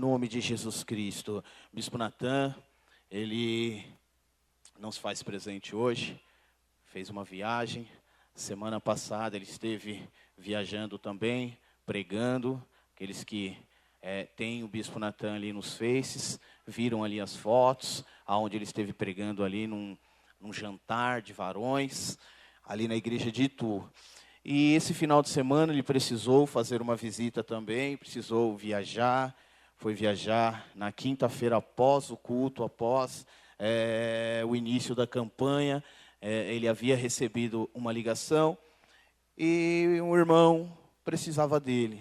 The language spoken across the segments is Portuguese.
nome de Jesus Cristo. Bispo Natan, ele não se faz presente hoje, fez uma viagem. Semana passada ele esteve viajando também, pregando. Aqueles que têm o Bispo Natan ali nos Faces, viram ali as fotos, onde ele esteve pregando ali num jantar de varões, ali na igreja de Itu. E esse final de semana ele precisou fazer uma visita também, precisou viajar. Foi viajar na quinta-feira após o culto, após o início da campanha. Ele havia recebido uma ligação e um irmão precisava dele.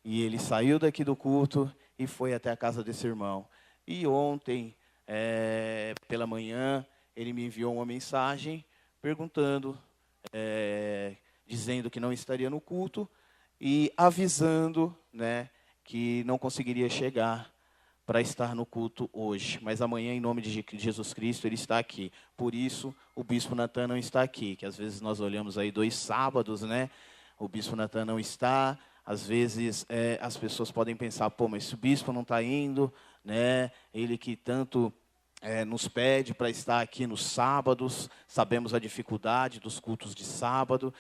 E ele saiu daqui do culto e foi até a casa desse irmão. E ontem, pela manhã, ele me enviou uma mensagem perguntando, dizendo que não estaria no culto e avisando, que não conseguiria chegar para estar no culto hoje. Mas amanhã, em nome de Jesus Cristo, ele está aqui. Por isso, o Bispo Natan não está aqui. Que às vezes nós olhamos aí 2 sábados, o Bispo Natan não está. Às vezes as pessoas podem pensar, mas se o Bispo não está indo, ele que tanto nos pede para estar aqui nos sábados, sabemos a dificuldade dos cultos de sábado,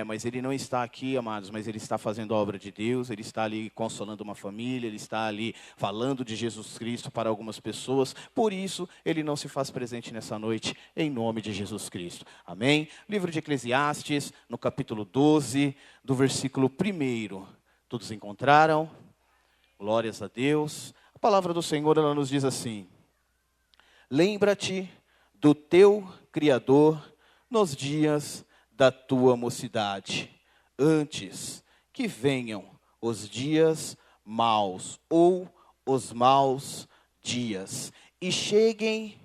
mas ele não está aqui, amados, mas ele está fazendo a obra de Deus, ele está ali consolando uma família, ele está ali falando de Jesus Cristo para algumas pessoas, por isso ele não se faz presente nessa noite, em nome de Jesus Cristo, amém? Livro de Eclesiastes, no capítulo 12, do versículo 1, todos encontraram? Glórias a Deus. A palavra do Senhor, ela nos diz assim: lembra-te do teu Criador nos dias da tua mocidade, antes que venham os dias maus, ou os maus dias, e cheguem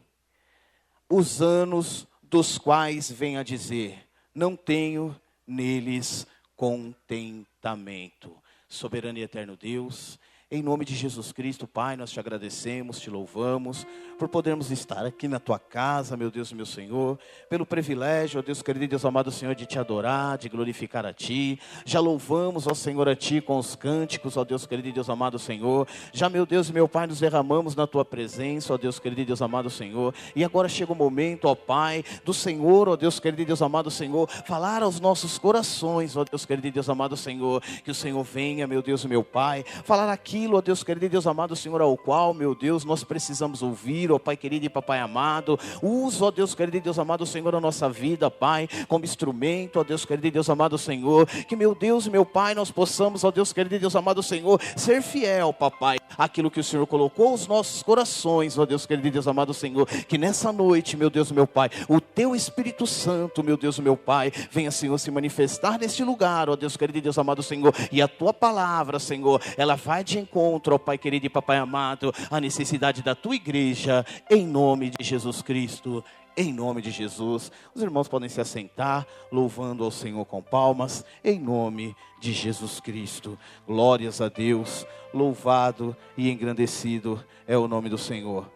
os anos dos quais venha dizer, não tenho neles contentamento. Soberano e eterno Deus, em nome de Jesus Cristo, Pai, nós te agradecemos, te louvamos, por podermos estar aqui na tua casa, meu Deus e meu Senhor, pelo privilégio, ó Deus querido e Deus amado Senhor, de te adorar, de glorificar a ti. Já louvamos, ó Senhor, a ti com os cânticos, ó Deus querido e Deus amado Senhor. Já, meu Deus e meu Pai, nos derramamos na tua presença, ó Deus querido e Deus amado Senhor. E agora chega o momento, ó Pai, do Senhor, ó Deus querido e Deus amado Senhor, falar aos nossos corações, ó Deus querido e Deus amado Senhor, que o Senhor venha, meu Deus e meu Pai, falar aquilo, ó Deus querido e Deus amado Senhor, ao qual, meu Deus, nós precisamos ouvir, ó Pai querido e Papai amado. Usa, ó Deus querido e Deus amado Senhor, a nossa vida, Pai, como instrumento, ó Deus querido e Deus amado Senhor, que meu Deus e meu Pai, nós possamos, ó Deus querido e Deus amado Senhor, ser fiel, Papai, aquilo que o Senhor colocou os nossos corações, ó Deus querido e Deus amado Senhor, que nessa noite, meu Deus e meu Pai, o teu Espírito Santo, meu Deus e meu Pai, venha, Senhor, se manifestar neste lugar, ó Deus querido e Deus amado Senhor, e a tua palavra, Senhor, ela vai de encontro, ó Pai querido e Papai amado, a necessidade da tua igreja, em nome de Jesus Cristo, em nome de Jesus. Os irmãos podem se assentar, louvando ao Senhor com palmas, em nome de Jesus Cristo. Glórias a Deus, louvado e engrandecido é o nome do Senhor.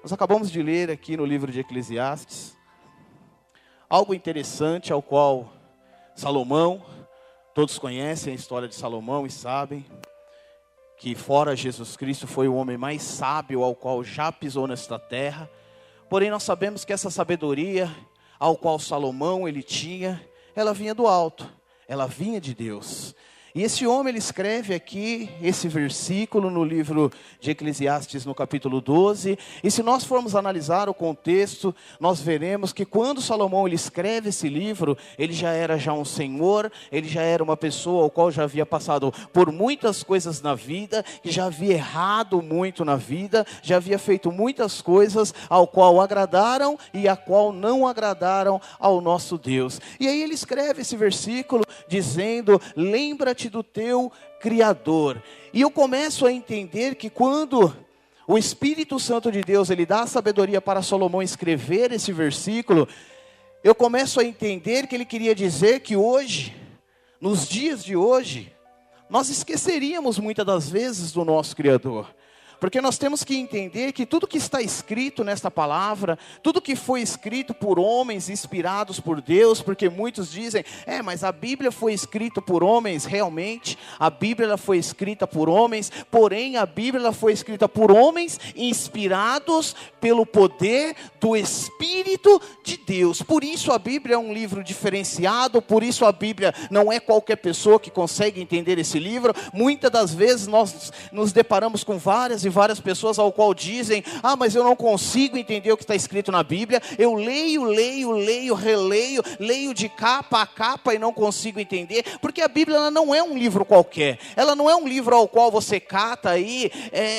Nós acabamos de ler aqui no livro de Eclesiastes, algo interessante ao qual Salomão, todos conhecem a história de Salomão e sabem que fora Jesus Cristo foi o homem mais sábio ao qual já pisou nesta terra. Porém nós sabemos que essa sabedoria ao qual Salomão ele tinha, ela vinha do alto, ela vinha de Deus. E esse homem, ele escreve aqui, esse versículo no livro de Eclesiastes, no capítulo 12. E se nós formos analisar o contexto, nós veremos que quando Salomão ele escreve esse livro, ele já era um senhor, ele já era uma pessoa ao qual já havia passado por muitas coisas na vida, que já havia errado muito na vida, já havia feito muitas coisas ao qual agradaram e a qual não agradaram ao nosso Deus. E aí ele escreve esse versículo dizendo, lembra-te do teu Criador. E eu começo a entender que quando o Espírito Santo de Deus ele dá a sabedoria para Salomão escrever esse versículo, eu começo a entender que ele queria dizer que hoje, nos dias de hoje, nós esqueceríamos muitas das vezes do nosso Criador. Porque nós temos que entender que tudo que está escrito nesta palavra, tudo que foi escrito por homens inspirados por Deus, porque muitos dizem, mas a Bíblia foi escrita por homens. Realmente, a Bíblia ela foi escrita por homens, porém a Bíblia ela foi escrita por homens inspirados pelo poder do Espírito de Deus. Por isso a Bíblia é um livro diferenciado, por isso a Bíblia não é qualquer pessoa que consegue entender esse livro. Muitas das vezes nós nos deparamos com várias e várias pessoas ao qual dizem, mas eu não consigo entender o que está escrito na Bíblia, eu leio, releio, leio de capa a capa e não consigo entender, porque a Bíblia ela não é um livro qualquer, ela não é um livro ao qual você cata aí,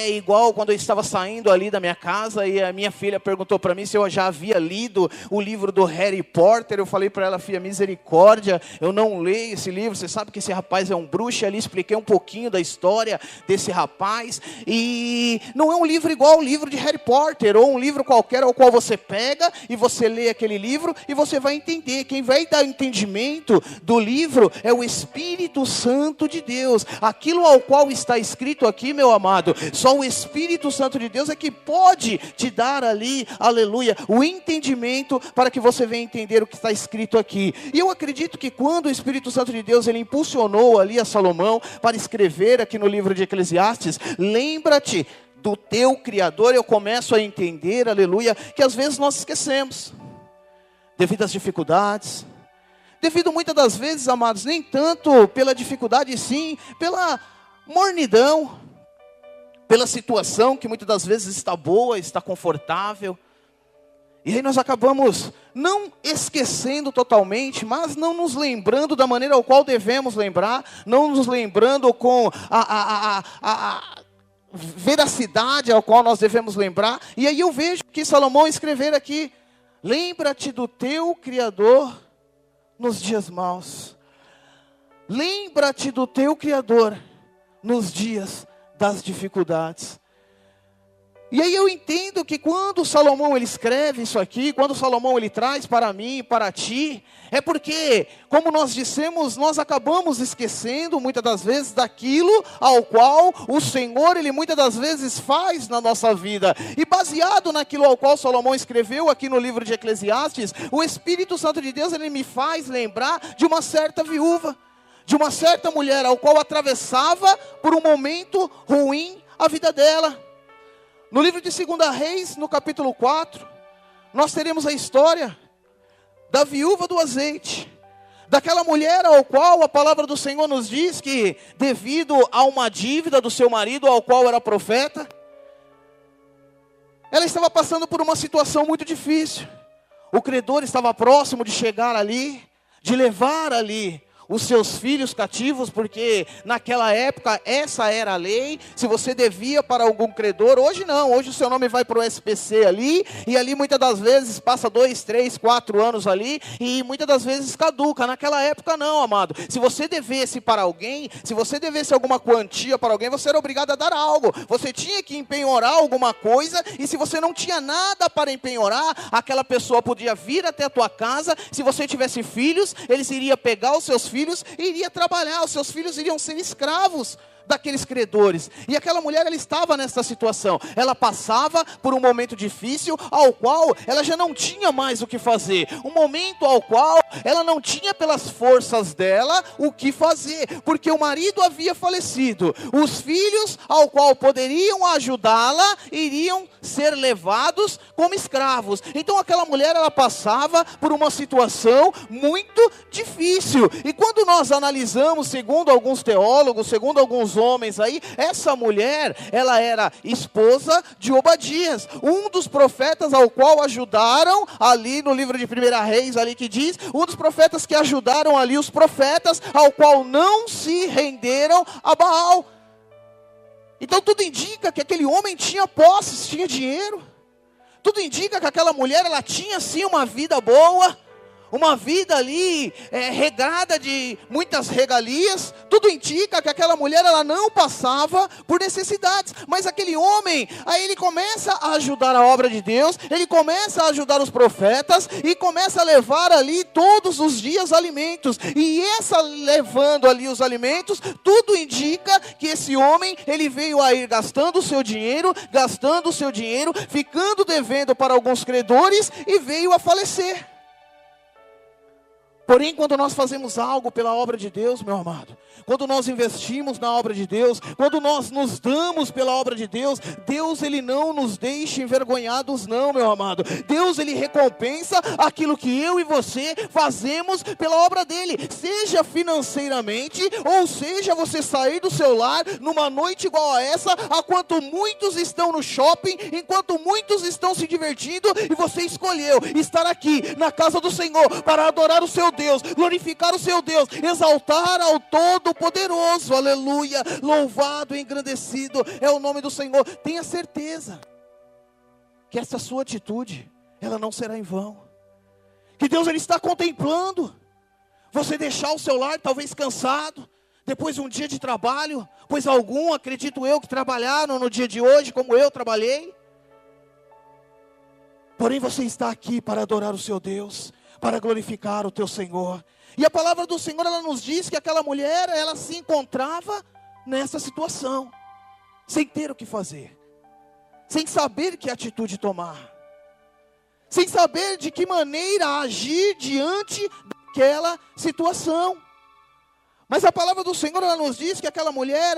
igual quando eu estava saindo ali da minha casa e a minha filha perguntou para mim se eu já havia lido o livro do Harry Potter. Eu falei para ela, filha, misericórdia, eu não leio esse livro, você sabe que esse rapaz é um bruxo. Ali expliquei um pouquinho da história desse rapaz, e não é um livro igual ao livro de Harry Potter, ou um livro qualquer ao qual você pega e você lê aquele livro e você vai entender. Quem vai dar entendimento do livro é o Espírito Santo de Deus. Aquilo ao qual está escrito aqui, meu amado, só o Espírito Santo de Deus é que pode te dar ali, aleluia, o entendimento para que você venha entender o que está escrito aqui. E eu acredito que quando o Espírito Santo de Deus ele impulsionou ali a Salomão para escrever aqui no livro de Eclesiastes, lembra-te do teu Criador, eu começo a entender, aleluia, que às vezes nós esquecemos, devido às dificuldades, devido muitas das vezes, amados, nem tanto pela dificuldade, sim, pela mornidão, pela situação que muitas das vezes está boa, está confortável, e aí nós acabamos não esquecendo totalmente, mas não nos lembrando da maneira ao qual devemos lembrar, não nos lembrando com a veracidade ao qual nós devemos lembrar. E aí eu vejo que Salomão escrever aqui, lembra-te do teu Criador nos dias maus. Lembra-te do teu Criador nos dias das dificuldades. E aí eu entendo que quando Salomão ele escreve isso aqui, quando Salomão ele traz para mim, para ti, é porque, como nós dissemos, nós acabamos esquecendo muitas das vezes daquilo ao qual o Senhor ele muitas das vezes faz na nossa vida. E baseado naquilo ao qual Salomão escreveu aqui no livro de Eclesiastes, o Espírito Santo de Deus ele me faz lembrar de uma certa viúva, de uma certa mulher ao qual atravessava por um momento ruim a vida dela. No livro de 2 Reis, no capítulo 4, nós teremos a história da viúva do azeite, daquela mulher ao qual a palavra do Senhor nos diz que, devido a uma dívida do seu marido, ao qual era profeta, ela estava passando por uma situação muito difícil. O credor estava próximo de chegar ali, de levar ali os seus filhos cativos, porque naquela época essa era a lei. Se você devia para algum credor, hoje não, hoje o seu nome vai para o SPC ali, e ali muitas das vezes passa 2, 3, 4 anos ali, e muitas das vezes caduca. Naquela época não, amado, se você devesse para alguém, se você devesse alguma quantia para alguém, você era obrigado a dar algo, você tinha que empenhorar alguma coisa, e se você não tinha nada para empenhorar, aquela pessoa podia vir até a tua casa. Se você tivesse filhos, eles iriam pegar os seus filhos e iria trabalhar, os seus filhos iriam ser escravos daqueles credores. E aquela mulher, ela estava nessa situação, ela passava por um momento difícil, ao qual ela já não tinha mais o que fazer, um momento ao qual ela não tinha pelas forças dela o que fazer, porque o marido havia falecido, os filhos ao qual poderiam ajudá-la, iriam ser levados como escravos. Então aquela mulher, ela passava por uma situação muito difícil, e quando nós analisamos, segundo alguns teólogos, segundo alguns homens aí, essa mulher, ela era esposa de Obadias, um dos profetas ao qual ajudaram, ali no livro de 1 Reis, ali que diz, um dos profetas que ajudaram ali os profetas, ao qual não se renderam a Baal. Então tudo indica que aquele homem tinha posses, tinha dinheiro, tudo indica que aquela mulher, ela tinha sim uma vida boa, uma vida ali regada de muitas regalias, tudo indica que aquela mulher ela não passava por necessidades, mas aquele homem, aí ele começa a ajudar a obra de Deus, ele começa a ajudar os profetas, e começa a levar ali todos os dias alimentos, e essa levando ali os alimentos, tudo indica que esse homem, ele veio a ir gastando o seu dinheiro, ficando devendo para alguns credores, e veio a falecer. Porém, quando nós fazemos algo pela obra de Deus, meu amado, quando nós investimos na obra de Deus, quando nós nos damos pela obra de Deus, Deus ele não nos deixa envergonhados não, meu amado. Deus ele recompensa aquilo que eu e você fazemos pela obra dele, seja financeiramente, ou seja você sair do seu lar numa noite igual a essa, enquanto muitos estão no shopping, enquanto muitos estão se divertindo, e você escolheu estar aqui na casa do Senhor para adorar o seu Deus, glorificar o seu Deus, exaltar ao Todo-Poderoso, aleluia, louvado e engrandecido é o nome do Senhor. Tenha certeza que essa sua atitude, ela não será em vão, que Deus ele está contemplando você deixar o seu lar talvez cansado, depois de um dia de trabalho, pois algum, acredito eu, que trabalharam no dia de hoje, como eu trabalhei, porém você está aqui para adorar o seu Deus, para glorificar o teu Senhor. E a palavra do Senhor, ela nos diz que aquela mulher, ela se encontrava nessa situação, sem ter o que fazer, sem saber que atitude tomar, sem saber de que maneira agir diante daquela situação. Mas a palavra do Senhor, ela nos diz que aquela mulher,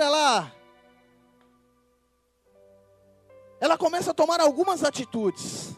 ela começa a tomar algumas atitudes.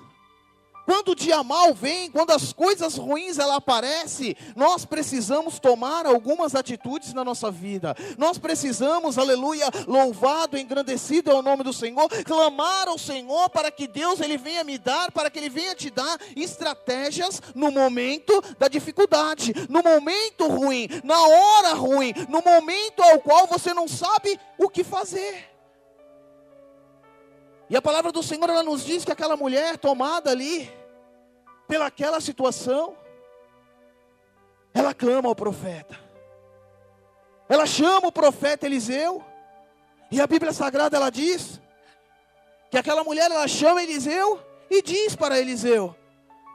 Quando o dia mal vem, quando as coisas ruins ela aparecem, nós precisamos tomar algumas atitudes na nossa vida. Nós precisamos, aleluia, louvado, engrandecido é o nome do Senhor, clamar ao Senhor para que Deus ele venha me dar, para que ele venha te dar estratégias no momento da dificuldade, no momento ruim, na hora ruim, no momento ao qual você não sabe o que fazer. E a palavra do Senhor, ela nos diz que aquela mulher tomada ali pelaquela situação, ela clama ao profeta, ela chama o profeta Eliseu, e a Bíblia Sagrada ela diz, que aquela mulher ela chama Eliseu, e diz para Eliseu,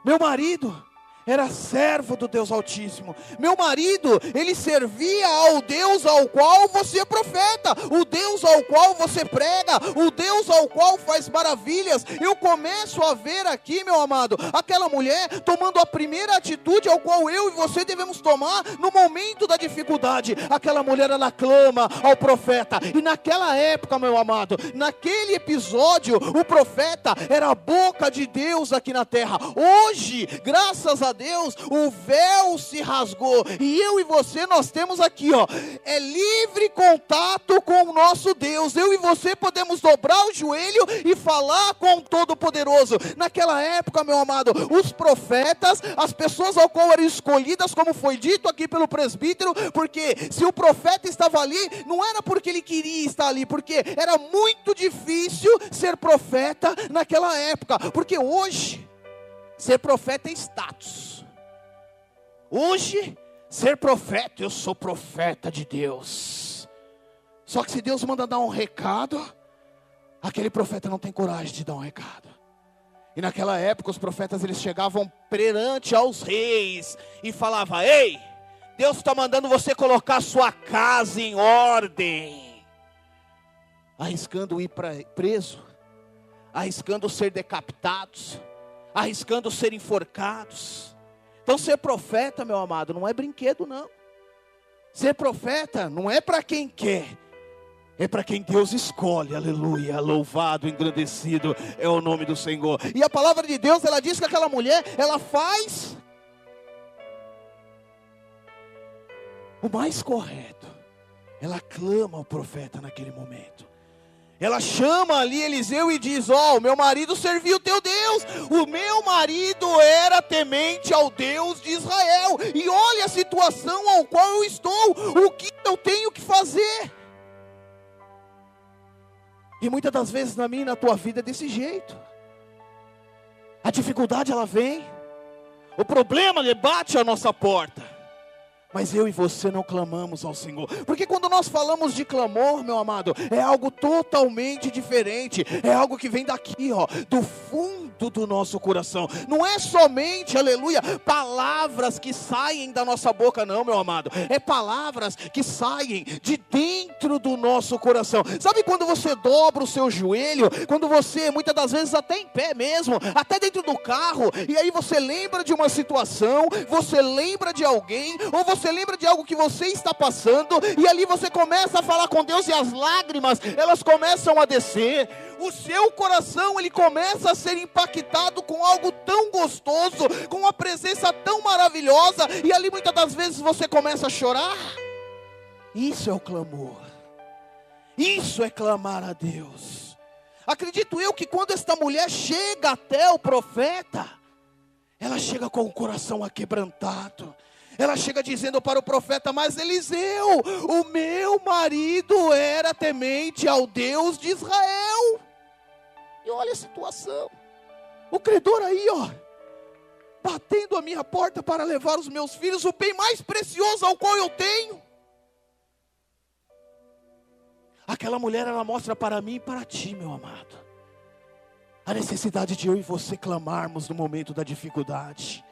meu marido era servo do Deus Altíssimo, meu marido, ele servia ao Deus ao qual você é profeta, o Deus ao qual você prega, o Deus ao qual faz maravilhas. Eu começo a ver aqui, meu amado, aquela mulher tomando a primeira atitude ao qual eu e você devemos tomar no momento da dificuldade. Aquela mulher ela clama ao profeta, e naquela época, meu amado, naquele episódio, o profeta era a boca de Deus aqui na terra. Hoje, graças a Deus, o véu se rasgou, e eu e você, nós temos aqui, livre contato com o nosso Deus. Eu e você podemos dobrar o joelho e falar com o Todo-Poderoso. Naquela época, meu amado, os profetas, as pessoas ao qual eram escolhidas, como foi dito aqui pelo presbítero, porque se o profeta estava ali, não era porque ele queria estar ali, porque era muito difícil ser profeta naquela época, porque hoje, ser profeta é status. Hoje, ser profeta, eu sou profeta de Deus. Só que se Deus manda dar um recado, aquele profeta não tem coragem de dar um recado. E naquela época os profetas eles chegavam perante aos reis e falavam, ei, Deus está mandando você colocar sua casa em ordem. Arriscando ir preso, arriscando ser decapitados, arriscando ser enforcados. Então ser profeta, meu amado, não é brinquedo não. Ser profeta não é para quem quer, é para quem Deus escolhe, aleluia, louvado, engrandecido é o nome do Senhor. E a palavra de Deus, ela diz que aquela mulher, ela faz o mais correto. Ela clama ao profeta naquele momento. Ela chama ali Eliseu e diz, o meu marido serviu o teu Deus, o meu marido era temente ao Deus de Israel, e olha a situação ao qual eu estou, o que eu tenho que fazer? E muitas das vezes na minha e na tua vida é desse jeito. A dificuldade ela vem, O problema, ele bate a nossa porta. Mas eu e você não clamamos ao Senhor. Porque quando nós falamos de clamor, meu amado, é algo totalmente diferente. É algo que vem daqui, ó, do fundo do nosso coração. Não é somente, aleluia, palavras que saem da nossa boca, não, meu amado. É palavras que saem de dentro do nosso coração. Sabe quando você dobra o seu joelho? Quando você, muitas das vezes até em pé mesmo, até dentro do carro, e aí você lembra de uma situação, você lembra de alguém, ou você lembra de algo que você está passando, e ali você começa a falar com Deus, e as lágrimas, elas começam a descer, o seu coração, ele começa a ser impactado com algo tão gostoso, com uma presença tão maravilhosa, e ali muitas das vezes você começa a chorar. Isso é o clamor, isso é clamar a Deus. Acredito eu que quando esta mulher chega até o profeta, ela chega com o coração aquebrantado. Ela chega dizendo para o profeta: mas Eliseu, o meu marido era temente ao Deus de Israel. E olha a situação, o credor aí, ó, batendo a minha porta para levar os meus filhos, o bem mais precioso ao qual eu tenho. Aquela mulher, ela mostra para mim e para ti, meu amado, a necessidade de eu e você clamarmos no momento da dificuldade.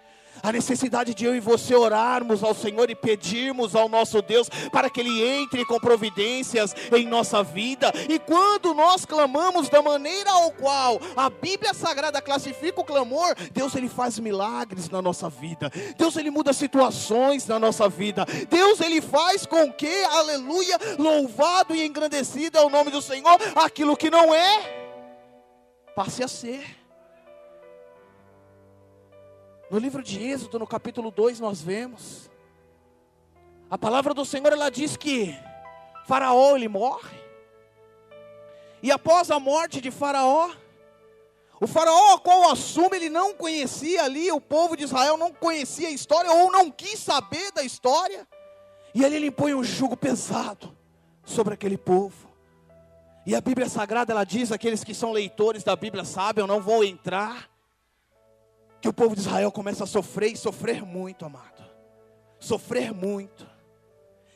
A necessidade de eu e você orarmos ao Senhor e pedirmos ao nosso Deus para que Ele entre com providências em nossa vida. E quando nós clamamos da maneira ao qual a Bíblia Sagrada classifica o clamor, Deus, Ele faz milagres na nossa vida. Deus, Ele muda situações na nossa vida. Deus, Ele faz com que, aleluia, louvado e engrandecido é o nome do Senhor, aquilo que não é, passe a ser. No livro de Êxodo, no capítulo 2, nós vemos a palavra do Senhor, ela diz que Faraó, ele morre. E após a morte de Faraó, o Faraó ao qual assume, ele não conhecia ali, o povo de Israel não conhecia a história, ou não quis saber da história. E ali ele impõe um jugo pesado sobre aquele povo. E a Bíblia Sagrada, ela diz, aqueles que são leitores da Bíblia sabem, eu não vou entrar, que o povo de Israel começa a sofrer, e sofrer muito, amado, sofrer muito.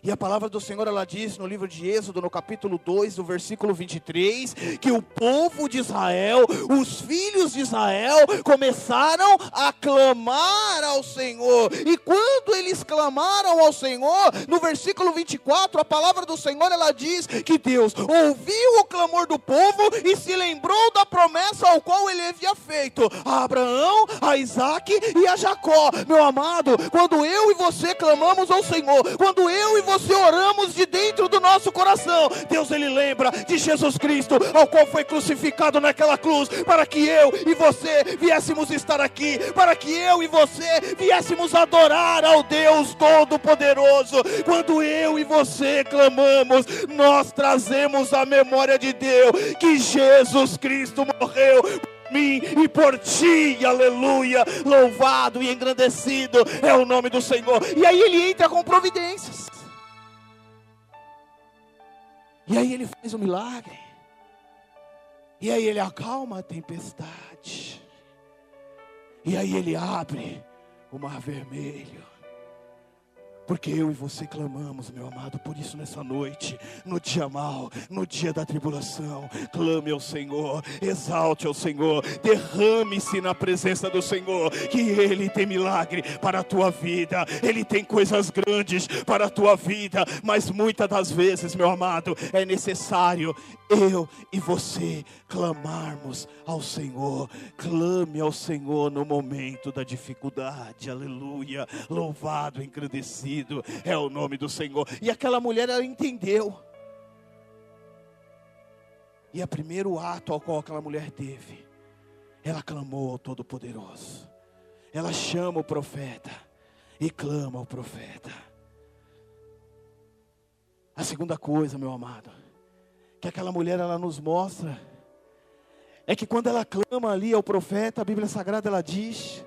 E a palavra do Senhor, ela diz no livro de Êxodo, no capítulo 2, no versículo 23, que o povo de Israel, os filhos de Israel, começaram a clamar ao Senhor. E quando eles clamaram ao Senhor, no versículo 24, a palavra do Senhor, ela diz que Deus ouviu o clamor do povo e se lembrou da promessa ao qual Ele havia feito a Abraão, a Isaac e a Jacó. Meu amado, quando eu e você clamamos ao Senhor, quando eu e você oramos de dentro do nosso coração, Deus, Ele lembra de Jesus Cristo, ao qual foi crucificado naquela cruz, para que eu e você viéssemos estar aqui, para que eu e você viéssemos adorar ao Deus Todo-Poderoso. Quando eu e você clamamos, nós trazemos a memória de Deus, que Jesus Cristo morreu por mim e por ti, aleluia, louvado e engrandecido é o nome do Senhor. E aí Ele entra com providências. E aí Ele faz um milagre. E aí Ele acalma a tempestade. E aí Ele abre o mar vermelho. Porque eu e você clamamos, meu amado. Por isso nessa noite, no dia mau, no dia da tribulação, clame ao Senhor, exalte ao Senhor, derrame-se na presença do Senhor, que Ele tem milagre para a tua vida, Ele tem coisas grandes para a tua vida. Mas muitas das vezes, meu amado, é necessário eu e você clamarmos ao Senhor. Clame ao Senhor no momento da dificuldade, aleluia, louvado, engrandecido é o nome do Senhor. E aquela mulher, ela entendeu. E o primeiro ato ao qual aquela mulher teve, ela clamou ao Todo-Poderoso. Ela chama o profeta e clama ao profeta. A segunda coisa, meu amado, que aquela mulher, ela nos mostra, é que quando ela clama ali ao profeta, a Bíblia Sagrada, ela diz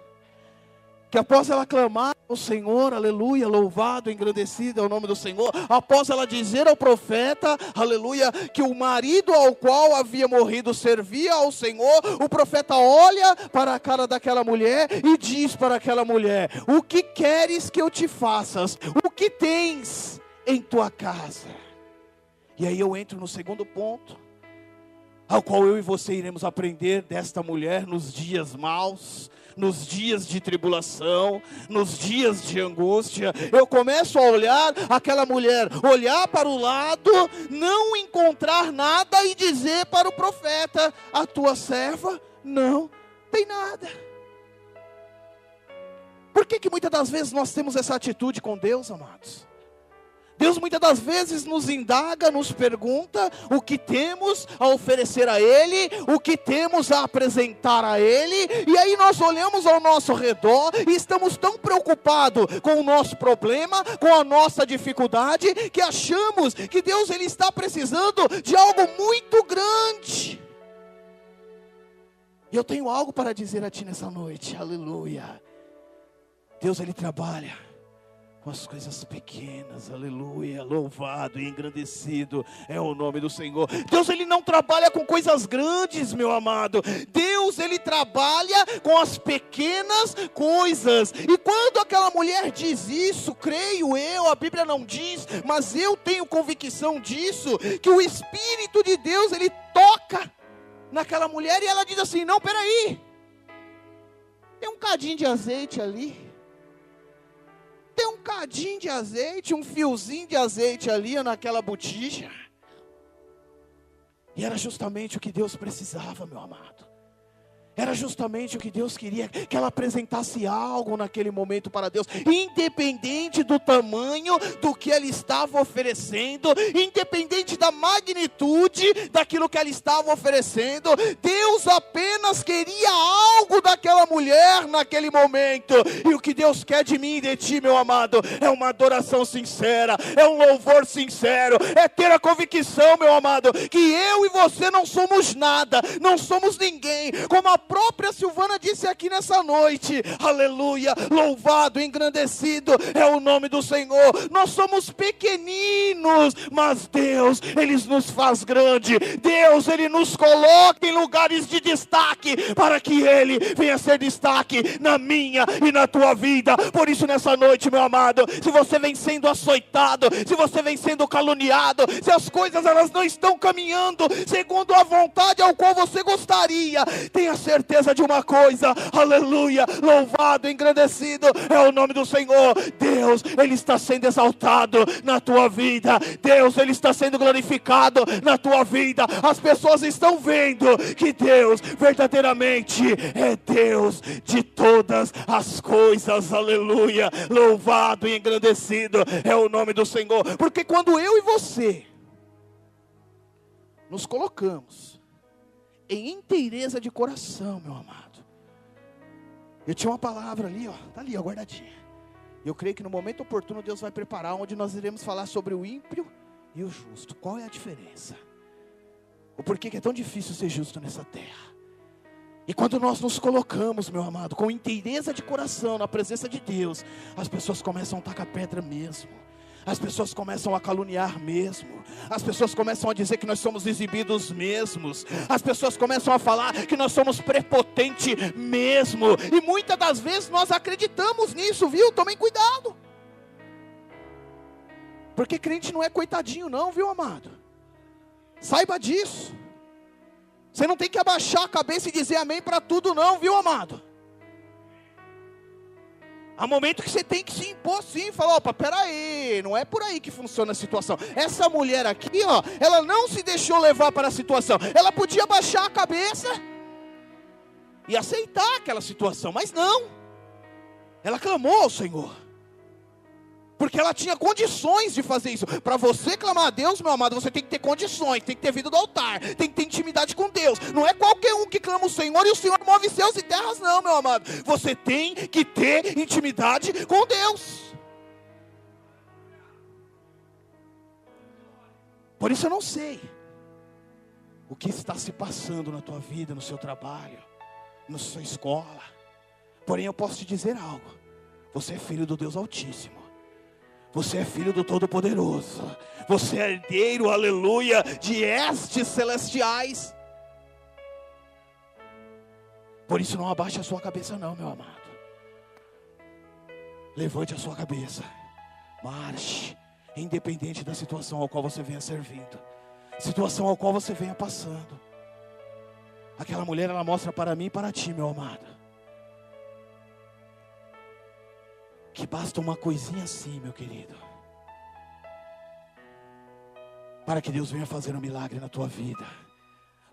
que após ela clamar O Senhor, aleluia, louvado, engrandecido é o nome do Senhor. Após ela dizer ao profeta, aleluia, que o marido ao qual havia morrido servia ao Senhor, o profeta olha para a cara daquela mulher e diz para aquela mulher: o que queres que eu te faças? O que tens em tua casa? E aí eu entro no segundo ponto, ao qual eu e você iremos aprender desta mulher nos dias maus, nos dias de tribulação, nos dias de angústia. Eu começo a olhar aquela mulher, olhar para o lado, não encontrar nada e dizer para o profeta: a tua serva não tem nada. Por que muitas das vezes nós temos essa atitude com Deus, amados? Deus muitas das vezes nos indaga, nos pergunta o que temos a oferecer a Ele, o que temos a apresentar a Ele, e aí nós olhamos ao nosso redor e estamos tão preocupados com o nosso problema, com a nossa dificuldade, que achamos que Deus Ele está precisando de algo muito grande. E eu tenho algo para dizer a ti nessa noite, aleluia. Deus Ele trabalha com as coisas pequenas, aleluia, louvado e engrandecido é o nome do Senhor. Deus Ele não trabalha com coisas grandes, meu amado. Deus Ele trabalha com as pequenas coisas. E quando aquela mulher diz isso, creio eu, a Bíblia não diz, mas eu tenho convicção disso, que o Espírito de Deus Ele toca naquela mulher e ela diz assim: não, peraí, tem um cadinho de azeite ali. Tem um cadinho de azeite, um fiozinho de azeite ali naquela botija. E era justamente o que Deus precisava, meu amado. Era justamente o que Deus queria, que ela apresentasse algo naquele momento para Deus, independente do tamanho do que ela estava oferecendo, independente da magnitude daquilo que ela estava oferecendo. Deus apenas queria algo daquela mulher naquele momento. E o que Deus quer de mim e de ti, meu amado, é uma adoração sincera, é um louvor sincero, é ter a convicção, meu amado, que eu e você não somos nada, não somos ninguém, como a própria Silvana disse aqui nessa noite, aleluia, louvado, engrandecido é o nome do Senhor. Nós somos pequeninos, mas Deus, Ele nos faz grande. Deus, Ele nos coloca em lugares de destaque, para que Ele venha ser destaque na minha e na tua vida. Por isso nessa noite, meu amado, se você vem sendo açoitado, se você vem sendo caluniado, se as coisas elas não estão caminhando segundo a vontade ao qual você gostaria, tenha certeza de uma coisa, aleluia, louvado, engrandecido é o nome do Senhor. Deus, Ele está sendo exaltado na tua vida. Deus, Ele está sendo glorificado na tua vida. As pessoas estão vendo que Deus verdadeiramente é Deus de todas as coisas, aleluia, louvado e engrandecido é o nome do Senhor. Porque quando eu e você nos colocamos em inteireza de coração, meu amado. Eu tinha uma palavra ali, ó, tá ali, ó, guardadinha. Eu creio que no momento oportuno Deus vai preparar, onde nós iremos falar sobre o ímpio e o justo. Qual é a diferença? O porquê que é tão difícil ser justo nessa terra. E quando nós nos colocamos, meu amado, com inteireza de coração na presença de Deus, as pessoas começam a tacar pedra mesmo. As pessoas começam a caluniar mesmo. As pessoas começam a dizer que nós somos exibidos mesmos. As pessoas começam a falar que nós somos prepotentes mesmo. E muitas das vezes nós acreditamos nisso, viu? Tomem cuidado. Porque crente não é coitadinho não, viu, amado? Saiba disso. Você não tem que abaixar a cabeça e dizer amém para tudo não, viu, amado? Há momento que você tem que se impor sim, e falar: opa, peraí, não é por aí que funciona a situação. Essa mulher aqui, ó, ela não se deixou levar para a situação. Ela podia baixar a cabeça e aceitar aquela situação, mas não. Ela clamou ao Senhor, porque ela tinha condições de fazer isso. Para você clamar a Deus, meu amado, você tem que ter condições, tem que ter vida do altar, tem que ter intimidade com Deus. Não é qualquer um que clama o Senhor e o Senhor move céus e terras não, meu amado. Você tem que ter intimidade com Deus. Por isso eu não sei o que está se passando na tua vida, no seu trabalho, na sua escola. Porém eu posso te dizer algo. Você é filho do Deus Altíssimo. Você é filho do Todo-Poderoso. Você é herdeiro, aleluia, de estes celestiais. Por isso não abaixe a sua cabeça não, meu amado. Levante a sua cabeça. Marche, independente da situação ao qual você venha servindo, situação ao qual você venha passando. Aquela mulher, ela mostra para mim e para ti, meu amado, que basta uma coisinha assim, meu querido, para que Deus venha fazer um milagre na tua vida,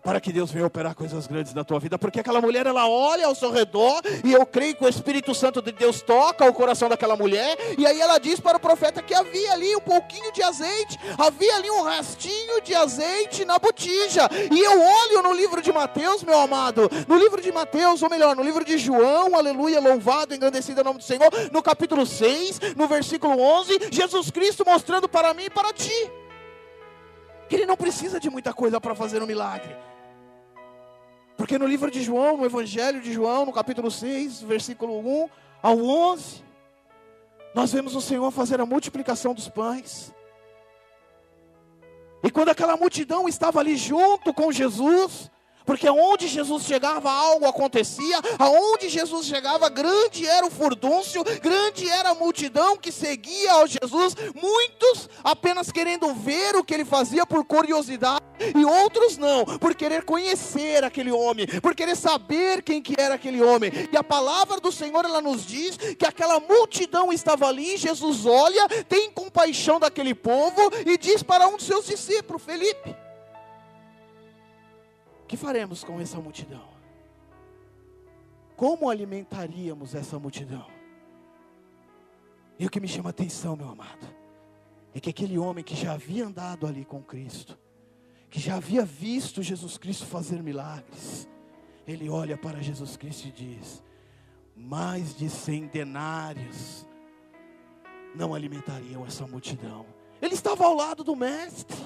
para que Deus venha operar coisas grandes na tua vida. Porque aquela mulher, ela olha ao seu redor, e eu creio que o Espírito Santo de Deus toca o coração daquela mulher, e aí ela diz para o profeta que havia ali um pouquinho de azeite, havia ali um restinho de azeite na botija. E eu olho no livro de Mateus, meu amado, no livro de Mateus, ou melhor, no livro de João, aleluia, louvado, engrandecido é o nome do Senhor, no capítulo 6, no versículo 11, Jesus Cristo mostrando para mim e para ti, que Ele não precisa de muita coisa para fazer um milagre. Porque no livro de João, no Evangelho de João, no capítulo 6, versículo 1 ao 11, nós vemos o Senhor fazer a multiplicação dos pães. E quando aquela multidão estava ali junto com Jesus, porque aonde Jesus chegava algo acontecia, aonde Jesus chegava grande era o furdúncio, grande era a multidão que seguia ao Jesus, muitos apenas querendo ver o que ele fazia por curiosidade, e outros não, por querer conhecer aquele homem, por querer saber quem que era aquele homem. E a palavra do Senhor, ela nos diz que aquela multidão estava ali, Jesus olha, tem compaixão daquele povo e diz para um dos seus discípulos, Felipe: o que faremos com essa multidão? Como alimentaríamos essa multidão? E o que me chama a atenção, meu amado, é que aquele homem que já havia andado ali com Cristo, que já havia visto Jesus Cristo fazer milagres, ele olha para Jesus Cristo e diz: mais de 100 denários não alimentariam essa multidão. Ele estava ao lado do Mestre,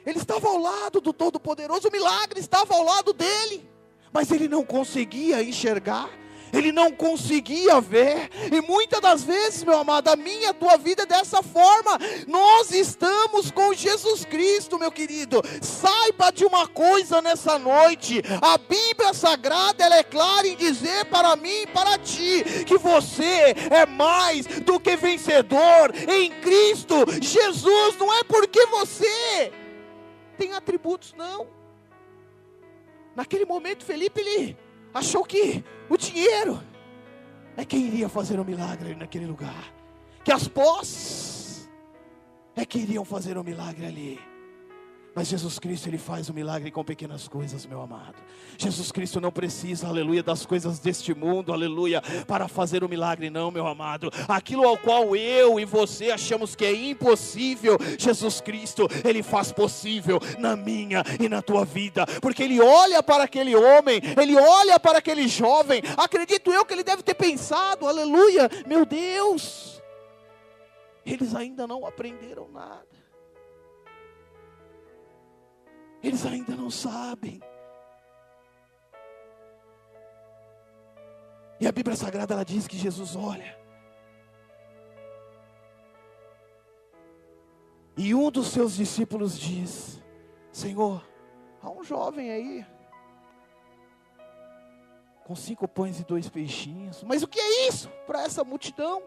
ele estava ao lado do Todo-Poderoso, o milagre estava ao lado dele, mas ele não conseguia enxergar, ele não conseguia ver. E muitas das vezes, meu amado, a minha e a tua vida é dessa forma. Nós estamos com Jesus Cristo, meu querido. Saiba de uma coisa nessa noite: a Bíblia Sagrada, ela é clara em dizer para mim e para ti, que você é mais do que vencedor em Cristo Jesus. Não é porque você tem atributos, não. Naquele momento, Felipe, ele achou que o dinheiro é quem iria fazer um milagre ali naquele lugar, que as posses é que iriam fazer um milagre ali. Mas Jesus Cristo, Ele faz um milagre com pequenas coisas, meu amado. Jesus Cristo não precisa, aleluia, das coisas deste mundo, aleluia, para fazer um milagre, não, meu amado. Aquilo ao qual eu e você achamos que é impossível, Jesus Cristo, Ele faz possível na minha e na tua vida. Porque Ele olha para aquele homem, Ele olha para aquele jovem. Acredito eu que ele deve ter pensado, aleluia, meu Deus, eles ainda não aprenderam nada. Eles ainda não sabem. E a Bíblia Sagrada, ela diz que Jesus olha, e um dos seus discípulos diz: Senhor, há um jovem aí com 5 pães e 2 peixinhos. Mas o que é isso para essa multidão?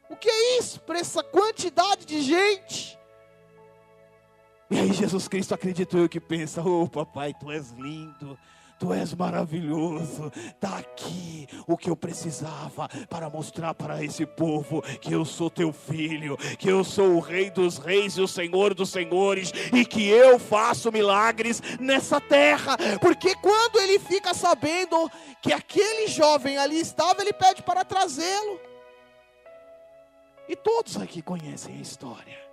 O que é isso para essa quantidade de gente? E aí Jesus Cristo, acredito eu, que pensa: oh papai, tu és lindo, tu és maravilhoso, está aqui o que eu precisava para mostrar para esse povo que eu sou teu filho, que eu sou o Rei dos reis e o Senhor dos senhores, e que eu faço milagres nessa terra. Porque quando ele fica sabendo que aquele jovem ali estava, ele pede para trazê-lo. E todos aqui conhecem a história.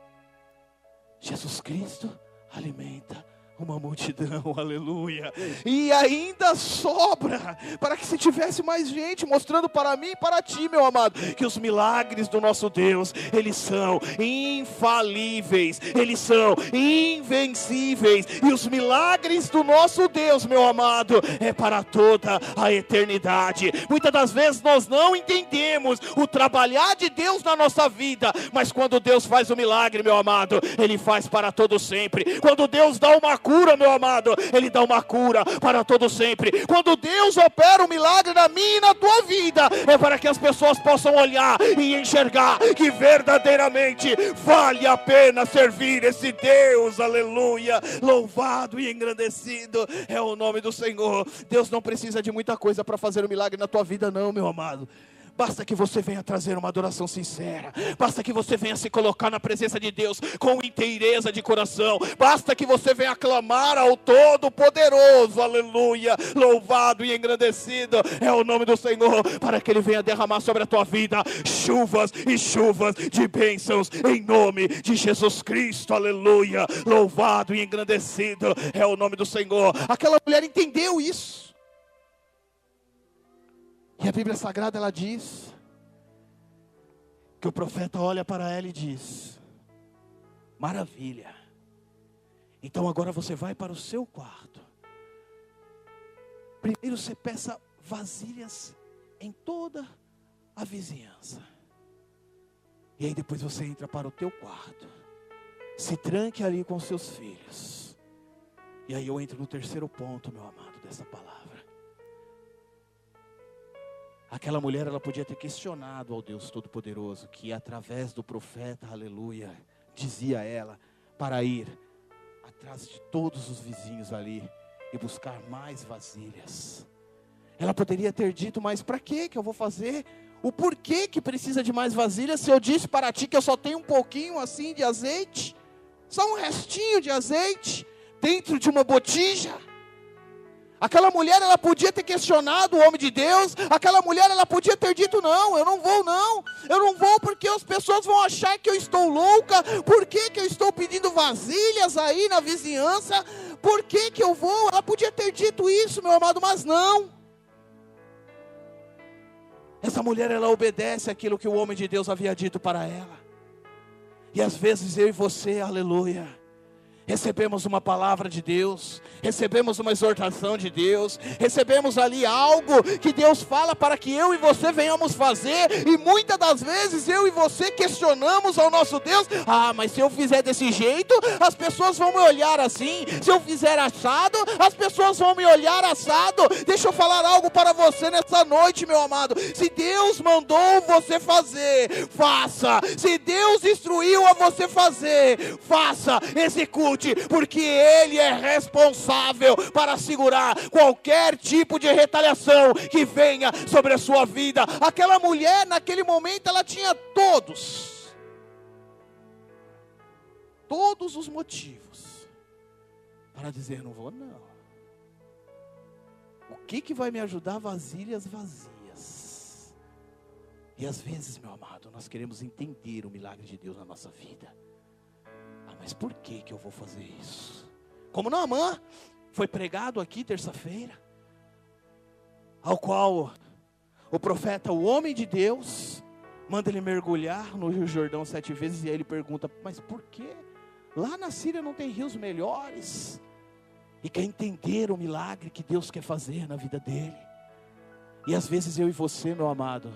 Jesus Cristo alimenta uma multidão, aleluia, e ainda sobra, para que se tivesse mais gente, mostrando para mim e para ti, meu amado, que os milagres do nosso Deus, eles são infalíveis, eles são invencíveis, e os milagres do nosso Deus, meu amado, é para toda a eternidade. Muitas das vezes nós não entendemos o trabalhar de Deus na nossa vida, mas quando Deus faz o milagre, meu amado, Ele faz para todo sempre. Quando Deus dá uma cura, meu amado, Ele dá uma cura para todo sempre. Quando Deus opera um milagre na minha e na tua vida, é para que as pessoas possam olhar e enxergar que verdadeiramente vale a pena servir esse Deus, aleluia. Louvado e engrandecido é o nome do Senhor. Deus não precisa de muita coisa para fazer um milagre na tua vida, não, meu amado. Basta que você venha trazer uma adoração sincera. Basta que você venha se colocar na presença de Deus com inteireza de coração. Basta que você venha clamar ao Todo-Poderoso, aleluia. Louvado e engrandecido é o nome do Senhor, para que Ele venha derramar sobre a tua vida chuvas e chuvas de bênçãos, em nome de Jesus Cristo, aleluia. Louvado e engrandecido é o nome do Senhor. Aquela mulher entendeu isso. E a Bíblia Sagrada, ela diz que o profeta olha para ela e diz: maravilha, então agora você vai para o seu quarto. Primeiro você peça vasilhas em toda a vizinhança, e aí depois você entra para o teu quarto, se tranque ali com seus filhos. E aí eu entro no terceiro ponto, meu amado, dessa palavra. Aquela mulher, ela podia ter questionado ao Deus Todo-Poderoso, que através do profeta, aleluia, dizia a ela, para ir atrás de todos os vizinhos ali, e buscar mais vasilhas. Ela poderia ter dito, mas para que eu vou fazer? O porquê que precisa de mais vasilhas, se eu disse para ti que eu só tenho um pouquinho assim de azeite? Só um restinho de azeite, dentro de uma botija? Aquela mulher, ela podia ter questionado o homem de Deus. Aquela mulher, ela podia ter dito, não, eu não vou porque as pessoas vão achar que eu estou louca. Por que eu estou pedindo vasilhas aí na vizinhança? Por que eu vou? Ela podia ter dito isso, meu amado, mas não. Essa mulher, ela obedece aquilo que o homem de Deus havia dito para ela. E às vezes eu e você, aleluia, recebemos uma palavra de Deus, recebemos uma exortação de Deus, recebemos ali algo que Deus fala para que eu e você venhamos fazer, e muitas das vezes eu e você questionamos ao nosso Deus, mas se eu fizer desse jeito, as pessoas vão me olhar assim, se eu fizer assado, as pessoas vão me olhar assado. Deixa eu falar algo para você nessa noite, meu amado. Se Deus mandou você fazer, faça. Se Deus instruiu a você fazer, faça, execute, porque Ele é responsável para segurar qualquer tipo de retaliação que venha sobre a sua vida. Aquela mulher, naquele momento, ela tinha todos os motivos para dizer, não vou não. O que vai me ajudar? Vasilhas vazias. E às vezes, meu amado, nós queremos entender o milagre de Deus na nossa vida. Mas por que eu vou fazer isso? Como Naamã foi pregado aqui terça-feira, ao qual o profeta, o homem de Deus, manda ele mergulhar no Rio Jordão 7 vezes, e aí ele pergunta, mas por quê? Lá na Síria não tem rios melhores? E quer entender o milagre que Deus quer fazer na vida dele. E às vezes eu e você, meu amado,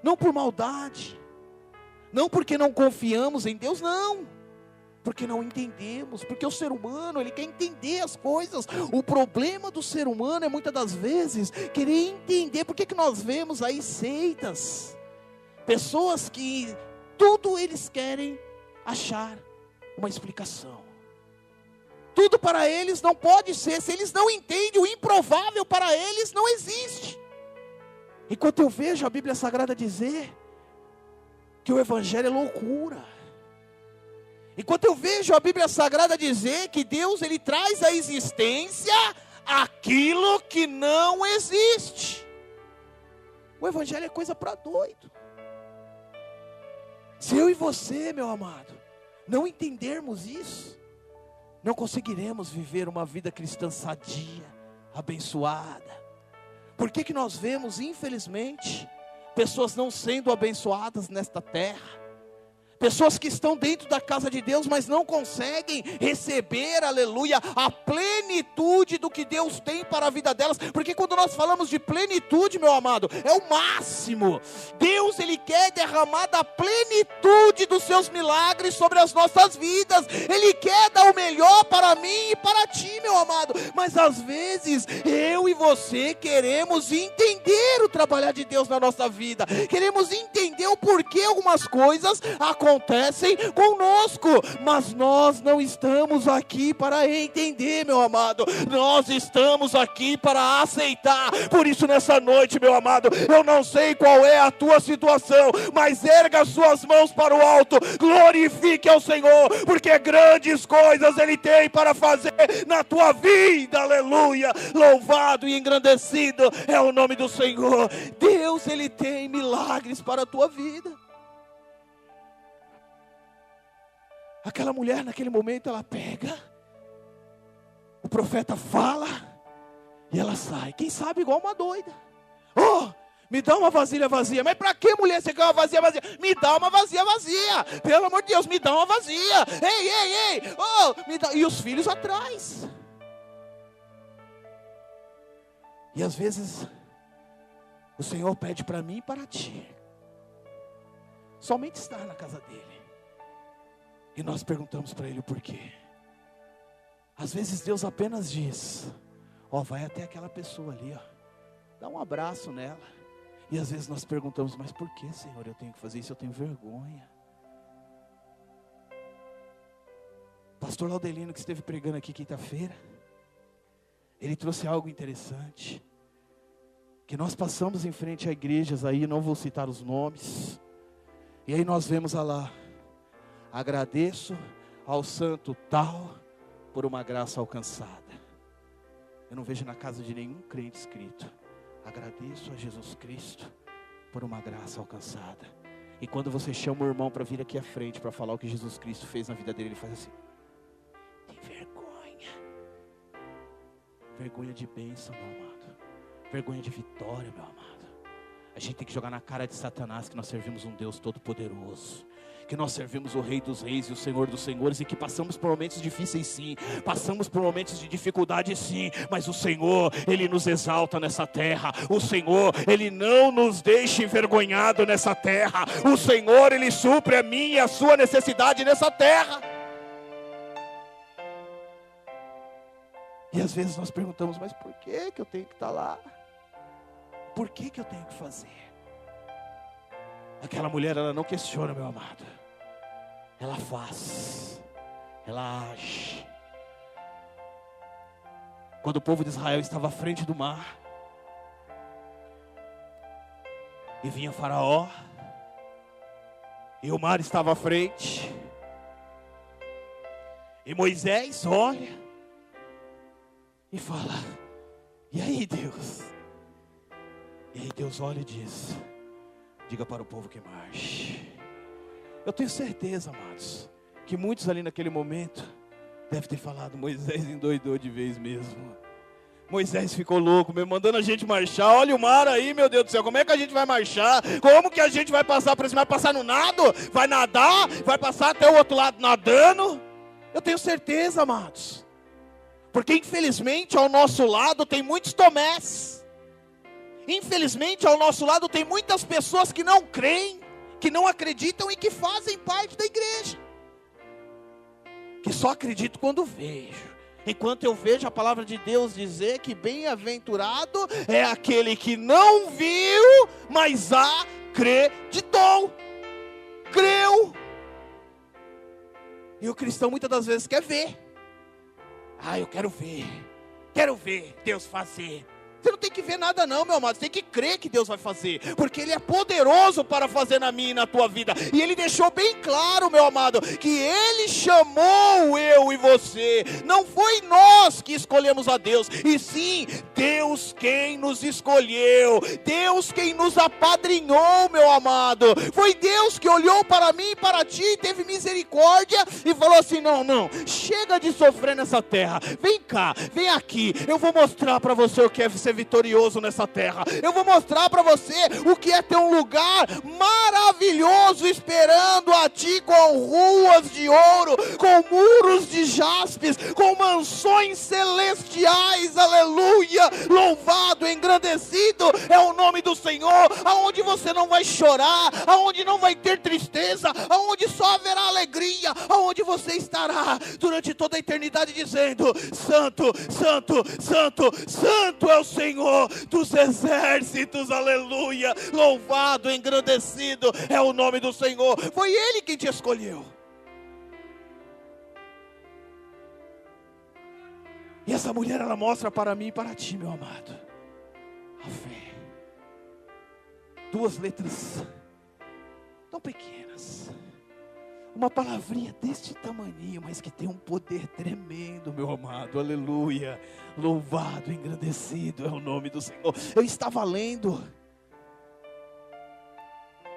não por maldade, não porque não confiamos em Deus, não, porque não entendemos, porque o ser humano, ele quer entender as coisas. O problema do ser humano é muitas das vezes querer entender. Por que nós vemos aí seitas, pessoas que tudo eles querem achar uma explicação, tudo para eles não pode ser. Se eles não entendem, o improvável para eles não existe. Enquanto eu vejo a Bíblia Sagrada dizer que o Evangelho é loucura, enquanto eu vejo a Bíblia Sagrada dizer que Deus, Ele traz à existência aquilo que não existe, o Evangelho é coisa para doido. Se eu e você, meu amado, não entendermos isso, não conseguiremos viver uma vida cristã sadia, abençoada. Por que nós vemos, infelizmente, pessoas não sendo abençoadas nesta terra? Pessoas que estão dentro da casa de Deus, mas não conseguem receber, aleluia, a plenitude do que Deus tem para a vida delas. Porque quando nós falamos de plenitude, meu amado, é o máximo. Deus, Ele quer derramar da plenitude dos seus milagres sobre as nossas vidas. Ele quer dar o melhor para mim e para ti, meu amado. Mas às vezes, eu e você queremos entender o trabalhar de Deus na nossa vida. Queremos entender o porquê algumas coisas acontecem conosco, mas nós não estamos aqui para entender, meu amado, nós estamos aqui para aceitar. Por isso nessa noite, meu amado, eu não sei qual é a tua situação, mas erga as suas mãos para o alto, glorifique ao Senhor, porque grandes coisas Ele tem para fazer na tua vida, aleluia, louvado e engrandecido é o nome do Senhor. Deus, Ele tem milagres para a tua vida. Aquela mulher naquele momento, ela pega, o profeta fala, e ela sai, quem sabe igual uma doida. Oh, me dá uma vasilha vazia. Mas para que, mulher, você quer uma vazia vazia? Me dá uma vazia vazia, pelo amor de Deus, me dá uma vazia. Ei, oh, me dá. E os filhos atrás. E às vezes o Senhor pede para mim e para ti somente estar na casa dele. E nós perguntamos para Ele o porquê. Às vezes Deus apenas diz: ó, vai até aquela pessoa ali, ó, dá um abraço nela. E às vezes nós perguntamos: mas por que, Senhor, eu tenho que fazer isso? Eu tenho vergonha. Pastor Laudelino, que esteve pregando aqui quinta-feira, ele trouxe algo interessante, que nós passamos em frente a igrejas aí, não vou citar os nomes, e aí nós vemos lá: agradeço ao santo tal por uma graça alcançada. Eu não vejo na casa de nenhum crente escrito: agradeço a Jesus Cristo por uma graça alcançada. E quando você chama o irmão para vir aqui à frente para falar o que Jesus Cristo fez na vida dele, ele faz assim: tem vergonha. Vergonha de bênção, meu amado. Vergonha de vitória, meu amado. A gente tem que jogar na cara de Satanás que nós servimos um Deus todo poderoso, que nós servimos o Rei dos Reis e o Senhor dos Senhores, e que passamos por momentos difíceis sim, passamos por momentos de dificuldade sim, mas o Senhor, Ele nos exalta nessa terra. O Senhor, Ele não nos deixa envergonhado nessa terra. O Senhor, Ele supre a minha e a sua necessidade nessa terra. E às vezes nós perguntamos: mas por que eu tenho que estar lá? Por que eu tenho que fazer? Aquela mulher, ela não questiona, meu amado. Ela faz, ela age. Quando o povo de Israel estava à frente do mar, e vinha Faraó, e o mar estava à frente, e Moisés olha e fala: e aí, Deus? E aí Deus olha e diz: diga para o povo que marche. Eu tenho certeza, amados, que muitos ali naquele momento devem ter falado: Moisés endoidou de vez mesmo. Moisés ficou louco mesmo, mandando a gente marchar. Olha o mar aí, meu Deus do céu, como é que a gente vai marchar? Como que a gente vai passar por esse mar? Vai passar no nado? Vai nadar? Vai passar até o outro lado nadando? Eu tenho certeza, amados, porque infelizmente ao nosso lado tem muitos Tomés. Infelizmente ao nosso lado tem muitas pessoas que não creem, que não acreditam e que fazem parte da igreja, que só acredito quando vejo. Enquanto eu vejo a palavra de Deus dizer que bem-aventurado é aquele que não viu, mas acreditou, creu. E o cristão muitas das vezes quer ver. Eu quero ver Deus fazer. Você não tem que ver nada não, meu amado. Você tem que crer que Deus vai fazer, porque Ele é poderoso para fazer na minha e na tua vida. E Ele deixou bem claro, meu amado, que Ele chamou eu e você. Não foi nós que escolhemos a Deus, e sim Deus quem nos escolheu. Deus quem nos apadrinhou, meu amado. Foi Deus que olhou para mim e para ti, teve misericórdia e falou assim: não, chega de sofrer nessa terra. Vem cá, vem aqui. Eu vou mostrar para você o que é ser vitorioso nessa terra. Eu vou mostrar para você o que é ter um lugar maravilhoso esperando a ti, com ruas de ouro, com muros de jaspes, com mansões celestiais. Aleluia! Louvado, engrandecido é o nome do Senhor, aonde você não vai chorar, aonde não vai ter tristeza, aonde só haverá alegria, aonde você estará durante toda a eternidade dizendo: Santo, Santo, Santo, Santo é o Senhor dos exércitos. Aleluia! Louvado, engrandecido é o nome do Senhor. Foi Ele quem te escolheu. E essa mulher, ela mostra para mim e para ti, meu amado, a fé. 2 letras tão pequenas, uma palavrinha deste tamanho, mas que tem um poder tremendo, meu amado. Aleluia! Louvado, engrandecido é o nome do Senhor. Eu estava lendo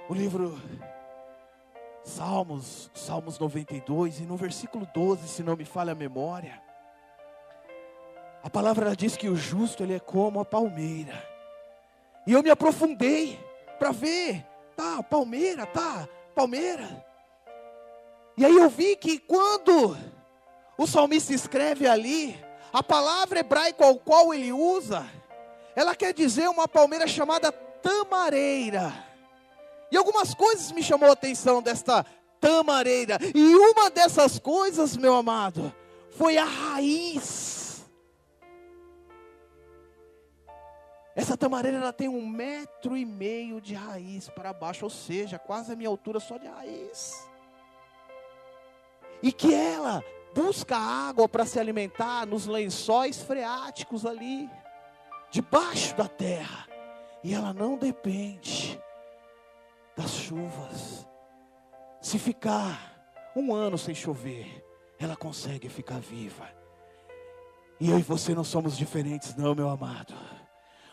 o livro Salmos 92, e no versículo 12, se não me falha a memória, a palavra diz que o justo, ele é como a palmeira. E eu me aprofundei para ver, palmeira. E aí eu vi que quando o salmista escreve ali, a palavra hebraica ao qual ele usa, ela quer dizer uma palmeira chamada tamareira. E algumas coisas me chamou a atenção desta tamareira. E uma dessas coisas, meu amado, foi a raiz. Essa tamareira, ela tem 1,5 metro de raiz para baixo, ou seja, quase a minha altura só de raiz. E que ela busca água para se alimentar nos lençóis freáticos ali, debaixo da terra. E ela não depende das chuvas. Se ficar 1 ano sem chover, ela consegue ficar viva. E eu e você não somos diferentes não, meu amado.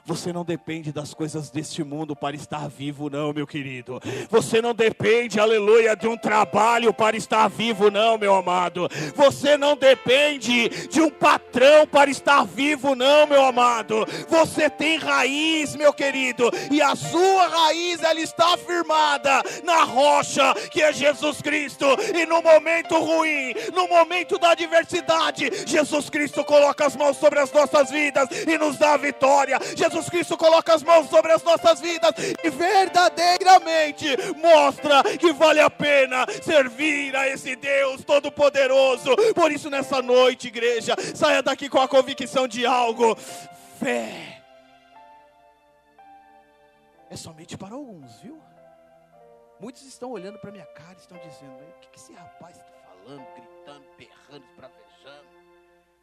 Você não depende das coisas deste mundo para estar vivo não, meu querido. Você não depende, aleluia, de um trabalho para estar vivo não, meu amado. Você não depende de um patrão para estar vivo não, meu amado. Você tem raiz, meu querido, e a sua raiz, ela está firmada na rocha que é Jesus Cristo. E no momento ruim, no momento da adversidade, Jesus Cristo coloca as mãos sobre as nossas vidas e nos dá a vitória. Jesus Cristo coloca as mãos sobre as nossas vidas e verdadeiramente mostra que vale a pena servir a esse Deus Todo-Poderoso. Por isso, nessa noite, igreja, saia daqui com a convicção de algo: fé é somente para alguns, viu? Muitos estão olhando para minha cara e estão dizendo: o que esse rapaz está falando, gritando, berrando, esbravejando?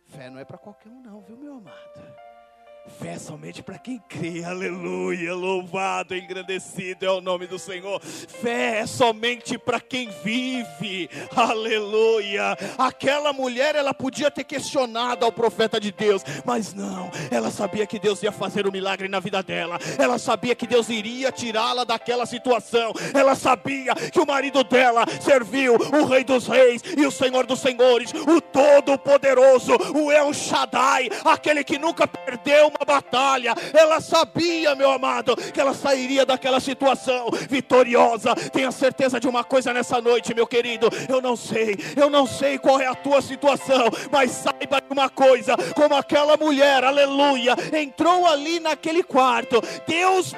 Fé não é para qualquer um não, viu, meu amado? Fé é somente para quem crê. Aleluia, louvado, engrandecido é o nome do Senhor. Fé é somente para quem vive. Aleluia. Aquela mulher, ela podia ter questionado ao profeta de Deus, mas não, ela sabia que Deus ia fazer um milagre na vida dela. Ela sabia que Deus iria tirá-la daquela situação. Ela sabia que o marido dela serviu o Rei dos Reis e o Senhor dos Senhores, o Todo-Poderoso, o El Shaddai, aquele que nunca perdeu uma batalha. Ela sabia, meu amado, que ela sairia daquela situação vitoriosa. Tenha certeza de uma coisa nessa noite, meu querido. Eu não sei qual é a tua situação, mas saiba de uma coisa: como aquela mulher, aleluia, entrou ali naquele quarto, Deus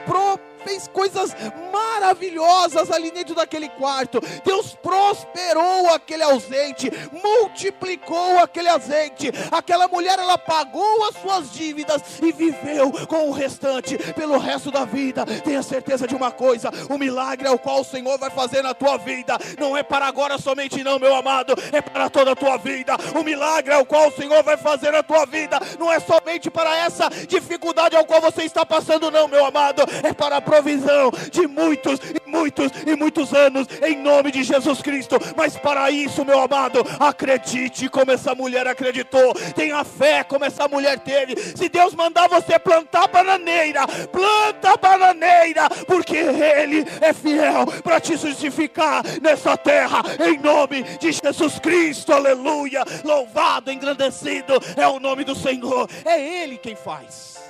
fez coisas maravilhosas ali dentro daquele quarto. Deus prosperou aquele ausente, multiplicou aquele azeite. Aquela mulher, ela pagou as suas dívidas e viveu com o restante pelo resto da vida. Tenha certeza de uma coisa: o milagre ao qual o Senhor vai fazer na tua vida não é para agora somente não, meu amado, é para toda a tua vida. O milagre ao qual o Senhor vai fazer na tua vida não é somente para essa dificuldade ao qual você está passando não, meu amado, é para a provisão de muitos e muitos e muitos anos, em nome de Jesus Cristo. Mas para isso, meu amado, acredite como essa mulher acreditou, tenha fé como essa mulher teve. Se Deus mandar você plantar bananeira, planta bananeira, porque Ele é fiel para te justificar nessa terra, em nome de Jesus Cristo, aleluia. Louvado, engrandecido é o nome do Senhor. É Ele quem faz,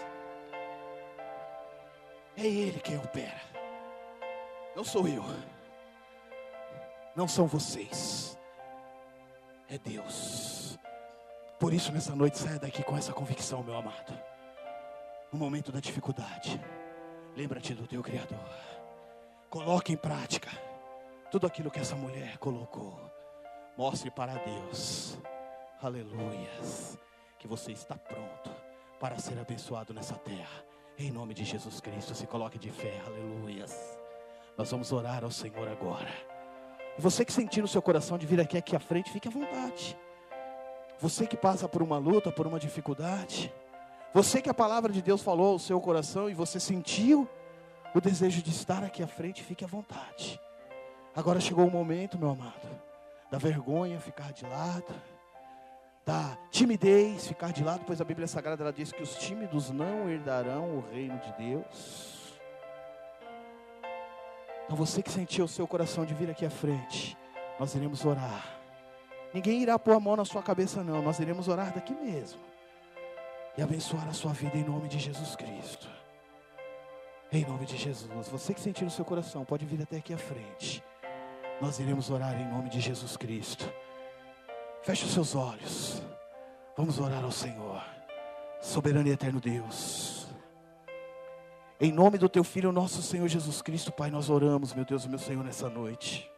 é Ele quem opera, não sou eu, não são vocês, é Deus. Por isso nessa noite saia daqui com essa convicção, meu amado. No momento da dificuldade, lembra-te do teu Criador. Coloque em prática tudo aquilo que essa mulher colocou. Mostre para Deus, aleluias, que você está pronto para ser abençoado nessa terra, em nome de Jesus Cristo. Se coloque de fé, aleluias. Nós vamos orar ao Senhor agora. E você que sentir no seu coração de vir aqui à frente, fique à vontade. Você que passa por uma luta, por uma dificuldade, você que a palavra de Deus falou ao seu coração e você sentiu o desejo de estar aqui à frente, fique à vontade. Agora chegou o momento, meu amado, da vergonha ficar de lado, da timidez ficar de lado, pois a Bíblia Sagrada ela diz que os tímidos não herdarão o reino de Deus. Então você que sentiu o seu coração de vir aqui à frente, nós iremos orar. Ninguém irá pôr a mão na sua cabeça não, nós iremos orar daqui mesmo e abençoar a sua vida em nome de Jesus Cristo. Em nome de Jesus, você que sentir no seu coração, pode vir até aqui à frente. Nós iremos orar em nome de Jesus Cristo. Feche os seus olhos, vamos orar ao Senhor. Soberano e eterno Deus, em nome do teu Filho, nosso Senhor Jesus Cristo, Pai, nós oramos, meu Deus e meu Senhor, nessa noite.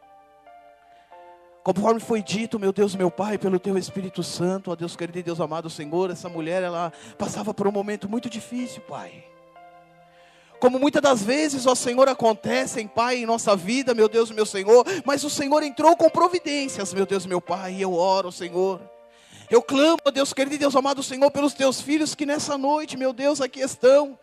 Conforme foi dito, meu Deus, meu Pai, pelo teu Espírito Santo, ó Deus querido e Deus amado, Senhor, essa mulher, ela passava por um momento muito difícil, Pai. Como muitas das vezes, ó Senhor, acontecem, Pai, em nossa vida, meu Deus, meu Senhor, mas o Senhor entrou com providências, meu Deus, meu Pai, e eu oro, Senhor. Eu clamo, ó Deus querido e Deus amado, Senhor, pelos teus filhos que nessa noite, meu Deus, aqui estão.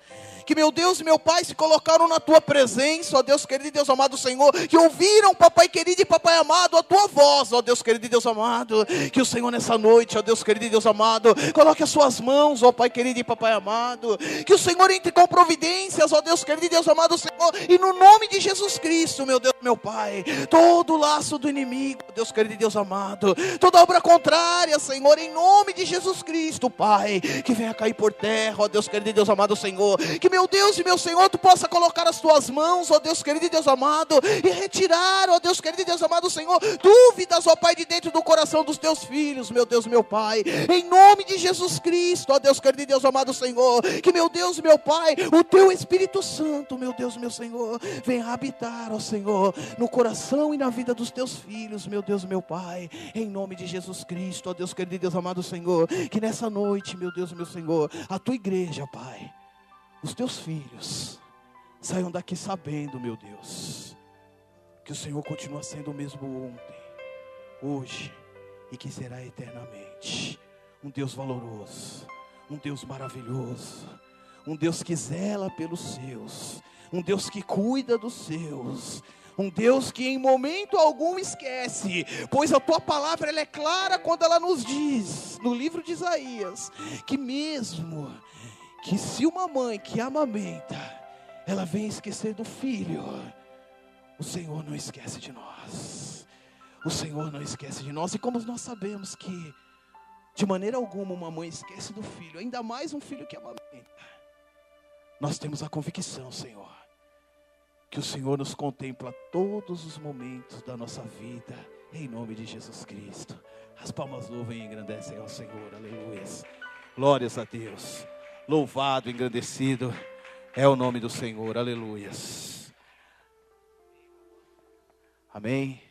Que meu Deus e meu Pai se colocaram na tua presença, ó Deus querido e Deus amado Senhor, que ouviram, papai querido e papai amado, a tua voz, ó Deus querido e Deus amado, que o Senhor nessa noite, ó Deus querido e Deus amado, coloque as suas mãos, ó Pai querido e papai amado, que o Senhor entre com providências, ó Deus querido e Deus amado Senhor, e no nome de Jesus Cristo, meu Deus, meu Pai, todo laço do inimigo, ó Deus querido e Deus amado, toda obra contrária, Senhor, em nome de Jesus Cristo, Pai, que venha cair por terra, ó Deus querido e Deus amado Senhor, que meu Deus e meu Senhor, tu possa colocar as tuas mãos, ó Deus querido e Deus amado, e retirar, ó Deus querido e Deus amado Senhor, dúvidas, ó Pai, de dentro do coração dos teus filhos, meu Deus, meu Pai, em nome de Jesus Cristo, ó Deus querido e Deus amado Senhor, que meu Deus, meu Pai, o teu Espírito Santo, meu Deus, meu Senhor, venha habitar, ó Senhor, no coração e na vida dos teus filhos, meu Deus, meu Pai, em nome de Jesus Cristo, ó Deus querido e Deus amado Senhor, que nessa noite, meu Deus, meu Senhor, a tua igreja, Pai, os teus filhos saiam daqui sabendo, meu Deus, que o Senhor continua sendo o mesmo ontem, hoje e que será eternamente. Um Deus valoroso, um Deus maravilhoso, um Deus que zela pelos seus, um Deus que cuida dos seus, um Deus que em momento algum esquece, pois a tua palavra ela é clara quando ela nos diz, no livro de Isaías, que mesmo que se uma mãe que amamenta, ela vem esquecer do filho, o Senhor não esquece de nós. O Senhor não esquece de nós. E como nós sabemos que de maneira alguma uma mãe esquece do filho, ainda mais um filho que amamenta, nós temos a convicção, Senhor, que o Senhor nos contempla todos os momentos da nossa vida, em nome de Jesus Cristo. As palmas louvam e engrandecem ao Senhor, aleluia. Glórias a Deus. Louvado, engrandecido É o nome do Senhor, aleluias. Amém.